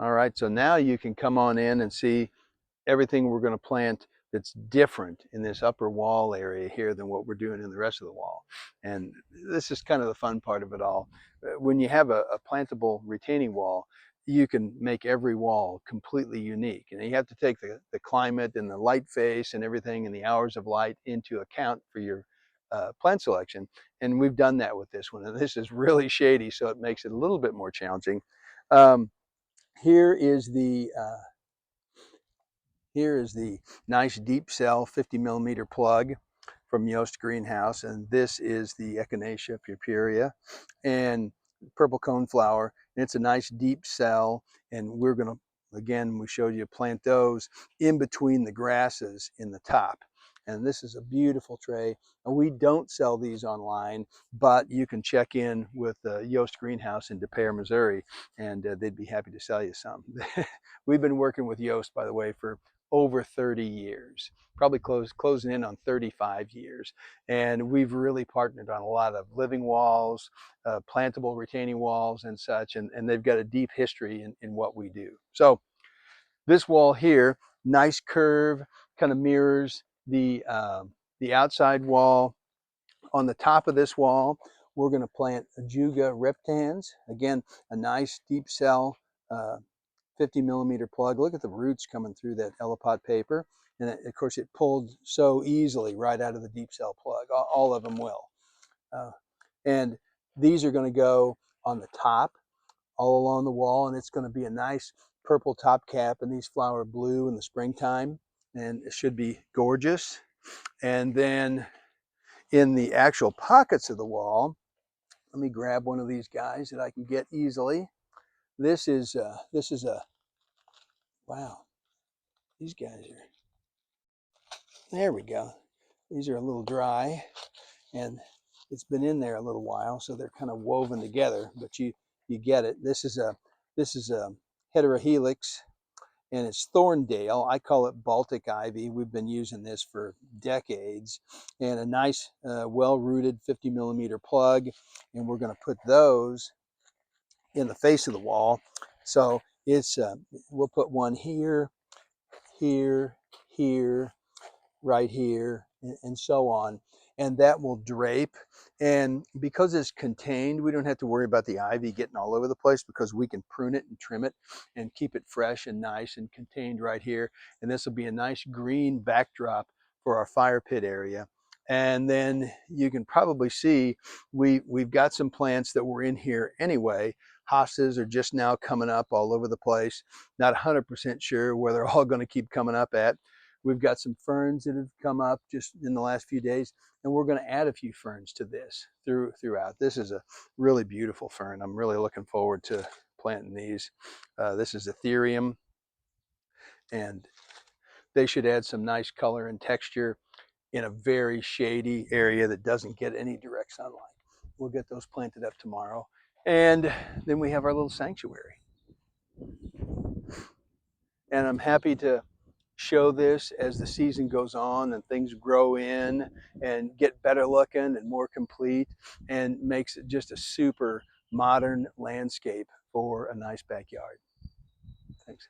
All right, so now you can come on in and see everything we're going to plant that's different in this upper wall area here than what we're doing in the rest of the wall. And this is kind of the fun part of it all. When you have a plantable retaining wall, you can make every wall completely unique. And you have to take the climate and the light face and everything and the hours of light into account for your plant selection. And we've done that with this one. And this is really shady, so it makes it a little bit more challenging. Um, here is the Here is the nice deep cell 50 millimeter plug from Yost Greenhouse, and this is the Echinacea purpurea and purple coneflower. And it's a nice deep cell, and we're going to, again, we showed you plant those in between the grasses in the top. And this is a beautiful tray. And we don't sell these online, but you can check in with Yost Greenhouse in De Pere, Missouri, and they'd be happy to sell you some. We've been working with Yost, by the way, for over 30 years, probably closing in on 35 years. And we've really partnered on a lot of living walls, plantable retaining walls and such, and they've got a deep history in what we do. So this wall here, nice curve, kind of mirrors the outside wall. On the top of this wall, we're going to plant Ajuga reptans. Again, a nice deep cell, 50 millimeter plug. Look at the roots coming through that Elipot paper. And of course it pulled so easily right out of the deep cell plug. All of them will. And these are going to go on the top all along the wall, and it's going to be a nice purple top cap, and these flower blue in the springtime, and it should be gorgeous. And then in the actual pockets of the wall, let me grab one of these guys that I can get easily. This is a wow, these guys are, there we go. These are a little dry, and it's been in there a little while, so they're kind of woven together, but you get it. This is a heterohelix, and it's Thorndale. I call it Baltic ivy. We've been using this for decades, and a nice well-rooted 50 millimeter plug, and we're going to put those in the face of the wall. So it's we'll put one here, here, here, right here, and so on. And that will drape. And because it's contained, we don't have to worry about the ivy getting all over the place, because we can prune it and trim it and keep it fresh and nice and contained right here. And this will be a nice green backdrop for our fire pit area. And then you can probably see we've got some plants that were in here anyway. Hostas are just now coming up all over the place. Not 100% sure where they're all going to keep coming up at. We've got some ferns that have come up just in the last few days, and we're going to add a few ferns to this throughout. This is a really beautiful fern. I'm really looking forward to planting these. This is Ethereum, and they should add some nice color and texture in a very shady area that doesn't get any direct sunlight. We'll get those planted up tomorrow. And then we have our little sanctuary. And I'm happy to show this as the season goes on and things grow in and get better looking and more complete, and makes it just a super modern landscape for a nice backyard. Thanks.